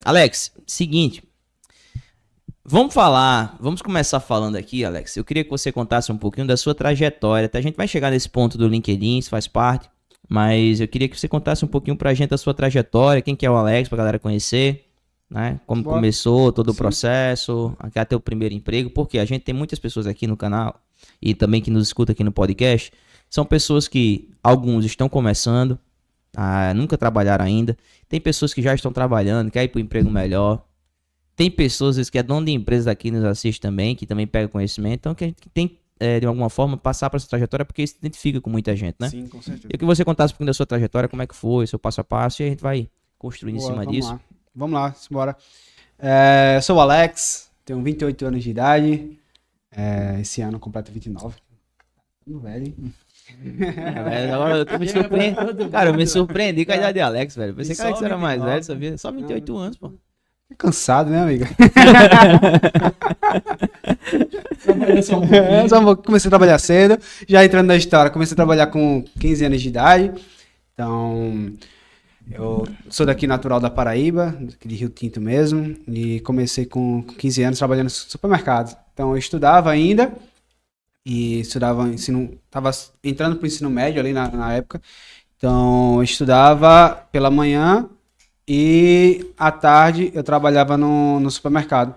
Alex, seguinte. Vamos começar falando aqui, Alex. Eu queria que você contasse um pouquinho da sua trajetória. A gente vai chegar nesse ponto do LinkedIn, isso faz parte. Mas eu queria que você contasse um pouquinho pra gente da sua trajetória, quem que é o Alex, pra galera conhecer, né? Como começou todo o processo, até o primeiro emprego. Porque a gente tem muitas pessoas aqui no canal e também que nos escuta aqui no podcast. São pessoas que, alguns estão começando, nunca trabalharam ainda. Tem pessoas que já estão trabalhando, querem ir para um emprego melhor. Tem pessoas, às vezes, que é dono de empresa aqui, nos assiste também, que também pega conhecimento. Então, que a gente tem, de alguma forma, passar para essa trajetória, porque isso se identifica com muita gente, né? Sim, com certeza. Eu queria que você contasse um pouquinho da sua trajetória, como é que foi, seu passo a passo, e a gente vai construindo em cima disso. Vamos lá, simbora. Eu sou o Alex, tenho 28 anos de idade. Esse ano completo 29. Tô velho, hein? Agora eu tô me surpreendendo. Cara, eu me surpreendi com a idade de Alex, velho. Pensei que Alex era mais velho, sabia? Só 28 anos, pô. Cansado, né, amiga? Comecei a trabalhar cedo, já entrando na história, comecei a trabalhar com 15 anos de idade. Então, eu sou daqui natural da Paraíba, de Rio Tinto mesmo, e comecei com 15 anos trabalhando no supermercado. Então, eu estudava ainda, e estudava estava entrando para o ensino médio ali na época. Então, eu estudava pela manhã, e à tarde eu trabalhava no supermercado.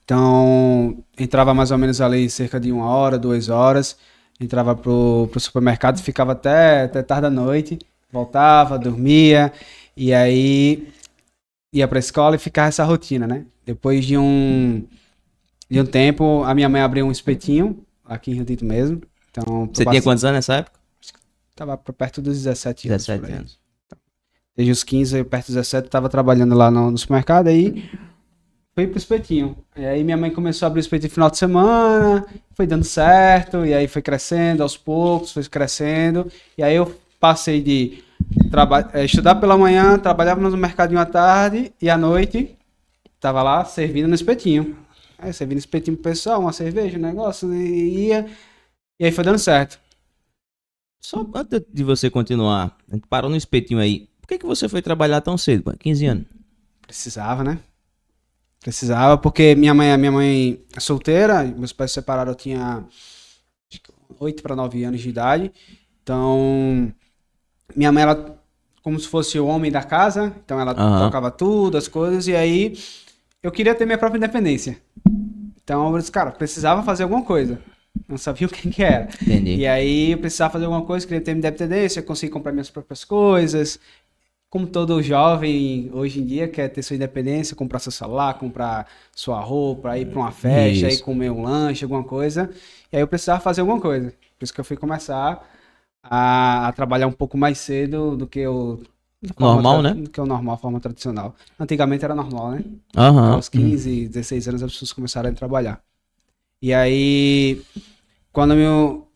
Então, entrava mais ou menos ali cerca de 1 hora, 2 horas. Entrava pro supermercado, ficava até tarde da noite. Voltava, dormia. E aí ia pra escola e ficava essa rotina, né? Depois de um tempo, a minha mãe abriu um espetinho, aqui em Rio Tinto mesmo. Então, você tinha quantos anos nessa época? Tava perto dos 17 anos. 17 anos. Desde os 15, perto dos 17, estava trabalhando lá no supermercado, aí fui pro espetinho. E aí minha mãe começou a abrir o espetinho no final de semana, foi dando certo, e aí foi crescendo aos poucos, foi crescendo. E aí eu passei de estudar pela manhã, trabalhava no mercadinho à tarde, e à noite estava lá servindo no espetinho. Aí servindo no espetinho pro pessoal, uma cerveja, um negócio, e ia. E aí foi dando certo. Só antes de você continuar, a gente parou no espetinho aí. Por que você foi trabalhar tão cedo, pô? 15 anos? Precisava, né? Precisava, porque minha mãe é solteira, meus pais se separaram, eu tinha 8 para 9 anos de idade. Então, minha mãe, ela, como se fosse o homem da casa, então ela tocava tudo, as coisas, e aí eu queria ter minha própria independência. Então, eu disse, cara, precisava fazer alguma coisa. Não sabia o que era. Entendi. E aí eu precisava fazer alguma coisa, queria ter minha independência, conseguir comprar minhas próprias coisas. Como todo jovem hoje em dia quer ter sua independência, comprar seu celular, comprar sua roupa, ir para uma festa, ir comer um lanche, alguma coisa. E aí eu precisava fazer alguma coisa. Por isso que eu fui começar a trabalhar um pouco mais cedo do que o normal, né? Do que o normal, a forma tradicional. Antigamente era normal, né? Aham. Aos 15, 16 anos as pessoas começaram a trabalhar. E aí, quando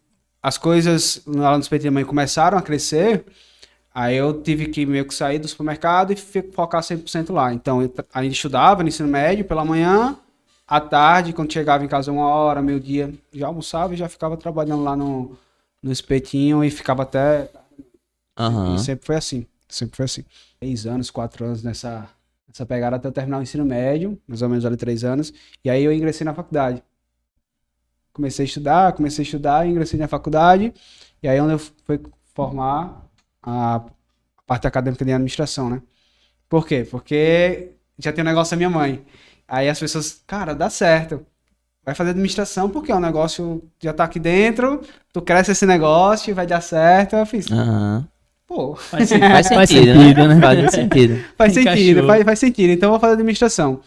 as coisas lá no espetinho da mãe começaram a crescer, aí eu tive que meio que sair do supermercado e focar 100% lá. Então, eu ainda estudava no ensino médio pela manhã, à tarde, quando chegava em casa 1 hora, meio-dia, já almoçava e já ficava trabalhando lá no espetinho e ficava até... E sempre foi assim, sempre foi assim. 3 anos, 4 anos nessa pegada até eu terminar o ensino médio, mais ou menos ali 3 anos, e aí eu ingressei na faculdade. Comecei a estudar, ingressei na faculdade, e aí onde eu fui formar a parte acadêmica de administração, né? Por quê? Porque já tem um negócio da minha mãe. Aí as pessoas, cara, dá certo. Vai fazer administração porque o negócio já tá aqui dentro, tu cresce esse negócio, vai dar certo. Eu fiz, pô... Faz sentido, né? Faz sentido. Faz sentido. Então eu vou fazer administração.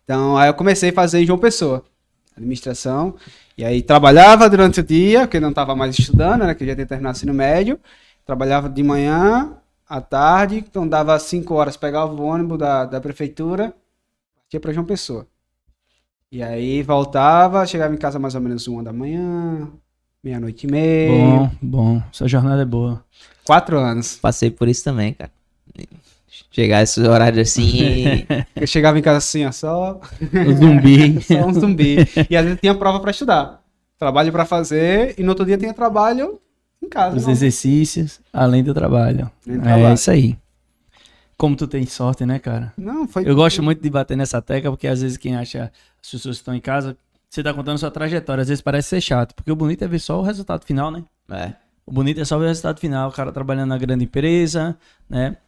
Então aí eu comecei a fazer em João Pessoa. Administração. E aí trabalhava durante o dia, porque não estava mais estudando, né? Que eu já tinha terminado o ensino médio. Trabalhava de manhã, à tarde, então dava 5 horas, pegava o ônibus da prefeitura, partia para João Pessoa. E aí voltava, chegava em casa mais ou menos 1 da manhã, 00:30. Bom. Sua jornada é boa. 4 anos. Passei por isso também, cara. Chegar esses horários assim... Eu chegava em casa assim, ó, só... Um zumbi. Só um zumbi. E às vezes tinha prova para estudar. Trabalho para fazer, e no outro dia tinha trabalho em casa. Os exercícios, além do trabalho. Além do trabalho. É isso aí. Como tu tem sorte, né, cara? Não, foi... Eu gosto muito de bater nessa tecla, porque às vezes quem acha, as pessoas que estão em casa, você tá contando sua trajetória, às vezes parece ser chato, porque o bonito é ver só o resultado final, né? É. O bonito é só ver o resultado final, o cara trabalhando na grande empresa, né?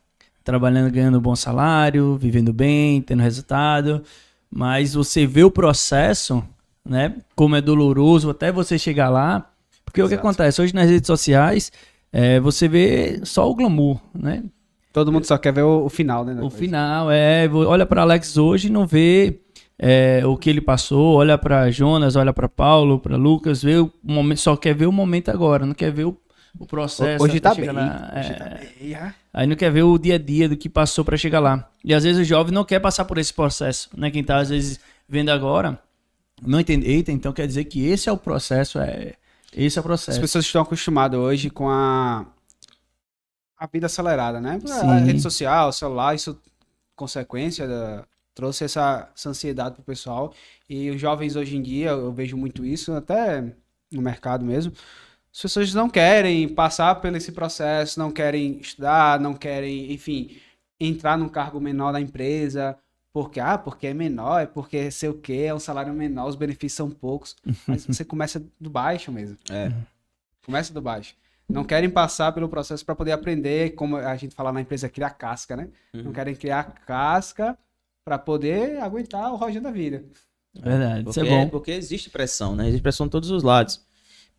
Trabalhando, ganhando um bom salário, vivendo bem, tendo resultado. Mas você vê o processo, né? Como é doloroso até você chegar lá. Porque o que acontece? Hoje nas redes sociais, você vê só o glamour, né? Todo mundo só quer ver o final, né? O final, olha para Alex hoje e não vê o que ele passou, olha para Jonas, olha para Paulo, para Lucas, vê o momento, só quer ver o momento agora, não quer ver o processo. Hoje até tá chegar bem. lá. Hoje tá bem, é. Aí não quer ver o dia a dia do que passou para chegar lá. E às vezes o jovem não quer passar por esse processo, né? Quem tá às vezes vendo agora, não entende. Eita, então quer dizer que esse é o processo, esse é o processo. As pessoas estão acostumadas hoje com a vida acelerada, né? A Sim. rede social, o celular, isso consequência trouxe essa ansiedade pro pessoal. E os jovens hoje em dia, eu vejo muito isso, até no mercado mesmo. As pessoas não querem passar por esse processo, não querem estudar, não querem, enfim, entrar num cargo menor da empresa, porque é menor, é porque sei o quê, é um salário menor, os benefícios são poucos. Mas você começa do baixo mesmo. Começa do baixo. Não querem passar pelo processo para poder aprender, como a gente fala na empresa, criar casca, né? Não querem criar casca para poder aguentar o rojão da vida. Verdade, Porque, isso é bom. porque existe pressão, né? Existe pressão de todos os lados.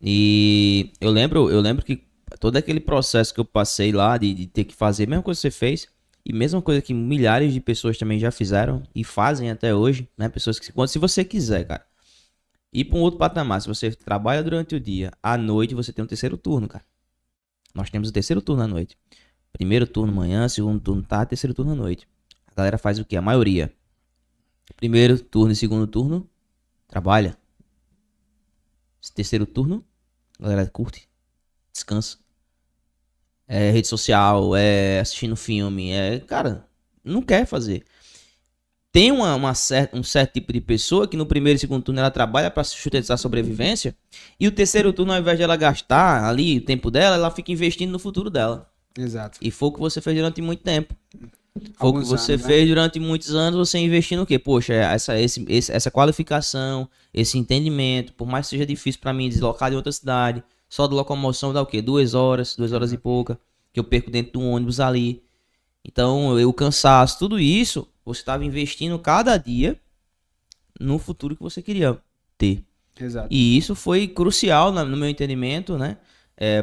E eu lembro que todo aquele processo que eu passei lá de ter que fazer a mesma coisa que você fez, e mesma coisa que milhares de pessoas também já fizeram e fazem até hoje, né? Pessoas que, se você quiser, cara, ir para um outro patamar, se você trabalha durante o dia, à noite você tem um terceiro turno, cara. Nós temos o terceiro turno à noite. Primeiro turno manhã, segundo turno tarde, terceiro turno à noite. A galera faz o quê? A maioria. Primeiro turno e segundo turno, trabalha. Terceiro turno, a galera curte, descansa. É rede social, é assistindo filme, cara, não quer fazer. Tem um certo tipo de pessoa que no primeiro e segundo turno ela trabalha para sustentar a sobrevivência, e o terceiro turno, ao invés de ela gastar ali o tempo dela, ela fica investindo no futuro dela. Exato. E foi o que você fez durante muito tempo. Foi o que Alguns você anos, né? fez durante muitos anos, você investir no quê? Poxa, essa qualificação, esse entendimento, por mais que seja difícil para mim deslocar de outra cidade, só de locomoção dá o quê? 2 horas e pouca, que eu perco dentro do ônibus ali. Então, o cansaço, tudo isso, você estava investindo cada dia no futuro que você queria ter. Exato. E isso foi crucial no meu entendimento, né?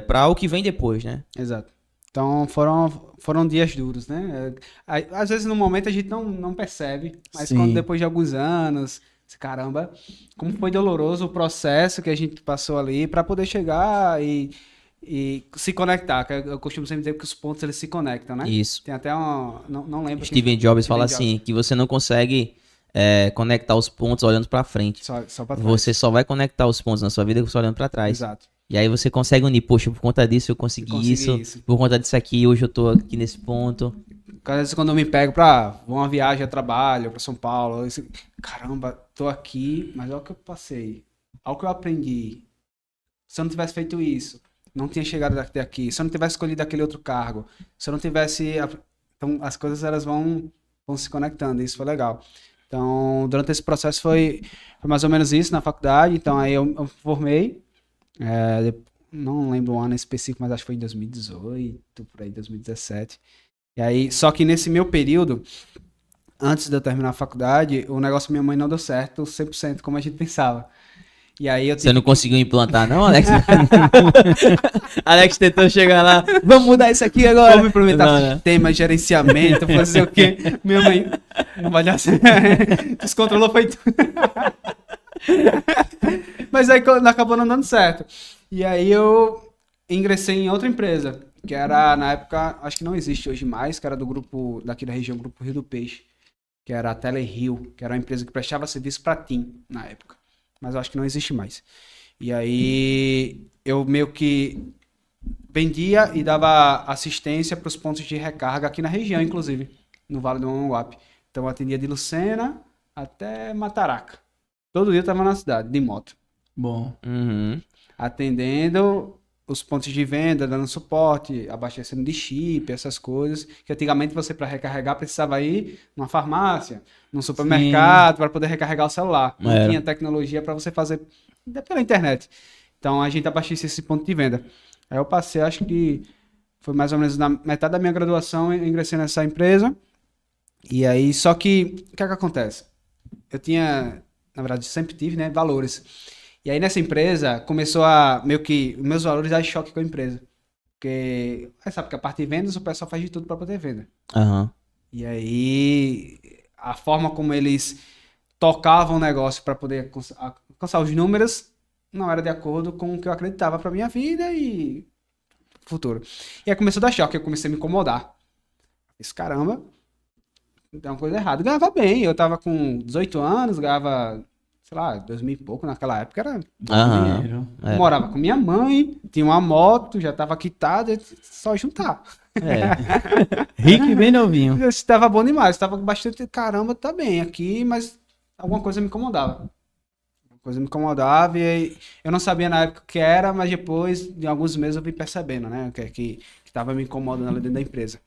Para o que vem depois, né? Exato. Então foram dias duros, né? Às vezes no momento a gente não percebe, mas Sim. quando depois de alguns anos, caramba, como foi doloroso o processo que a gente passou ali para poder chegar e se conectar. Que eu costumo sempre dizer que os pontos eles se conectam, né? Isso. Tem até não lembro. Steven Jobs fala Steven assim, que você não consegue conectar os pontos olhando pra frente. Só para trás. Você só vai conectar os pontos na sua vida você olhando pra trás. Exato. E aí você consegue unir, poxa, por conta disso eu consegui isso, por conta disso aqui, hoje eu tô aqui nesse ponto. Às vezes quando eu me pego pra uma viagem a trabalho, pra São Paulo, caramba, tô aqui, mas olha o que eu passei, olha o que eu aprendi. Se eu não tivesse feito isso, não tinha chegado até aqui. Se eu não tivesse escolhido aquele outro cargo, se eu não tivesse... Então as coisas elas vão se conectando, isso foi legal. Então, durante esse processo foi mais ou menos isso na faculdade. Então aí eu formei, não lembro o ano específico, mas acho que foi em 2018, por aí, 2017. E aí, só que nesse meu período, antes de eu terminar a faculdade, o negócio da minha mãe não deu certo 100% como a gente pensava. E aí eu Você não conseguiu implantar não, Alex? Alex tentou chegar lá, vamos mudar isso aqui agora. Vamos implementar Não. sistema, gerenciamento, fazer o quê? Minha mãe, não vai dar certo. Descontrolou, foi tudo. Mas aí acabou não dando certo. E aí eu ingressei em outra empresa, que era, na época, acho que não existe hoje mais, que era do grupo, daqui da região, Grupo Rio do Peixe, que era a Telerio, que era uma empresa que prestava serviço para TIM, na época. Mas eu acho que não existe mais. E aí eu meio que vendia e dava assistência para os pontos de recarga aqui na região, inclusive, no Vale do Mamanguape. Então eu atendia de Lucena até Mataraca. Todo dia eu estava na cidade, de moto. Bom. Uhum. Atendendo os pontos de venda, dando suporte, abastecendo de chip, essas coisas. Que antigamente você, para recarregar, precisava ir numa farmácia, num supermercado, para poder recarregar o celular. Não Era. tinha tecnologia para você fazer pela internet. Então a gente abastecia esse ponto de venda. Aí eu passei, acho que foi mais ou menos na metade da minha graduação, eu ingressei nessa empresa. E aí, só que, o que é que acontece? Eu tinha, na verdade, sempre tive, né, valores. E aí nessa empresa começou a, meio que, os meus valores dar choque com a empresa. Porque, sabe que a parte de vendas, o pessoal faz de tudo para poder vender. Aham. E aí, a forma como eles tocavam o negócio para poder alcançar os números não era de acordo com o que eu acreditava para minha vida e futuro. E aí começou a dar choque, eu comecei a me incomodar. Esse caramba, tem uma coisa errada. Eu ganhava bem, eu tava com 18 anos, ganhava, sei lá, 2.000 e pouco naquela época, era Aham. Dinheiro. É. morava com minha mãe, tinha uma moto, já tava quitada, só juntar. É. Rico e bem novinho. Estava bom demais, estava bastante, caramba, tá bem aqui, mas alguma coisa me incomodava. Alguma coisa me incomodava e aí, eu não sabia na época o que era, mas depois de alguns meses eu vim percebendo, né, que tava me incomodando ali dentro da empresa.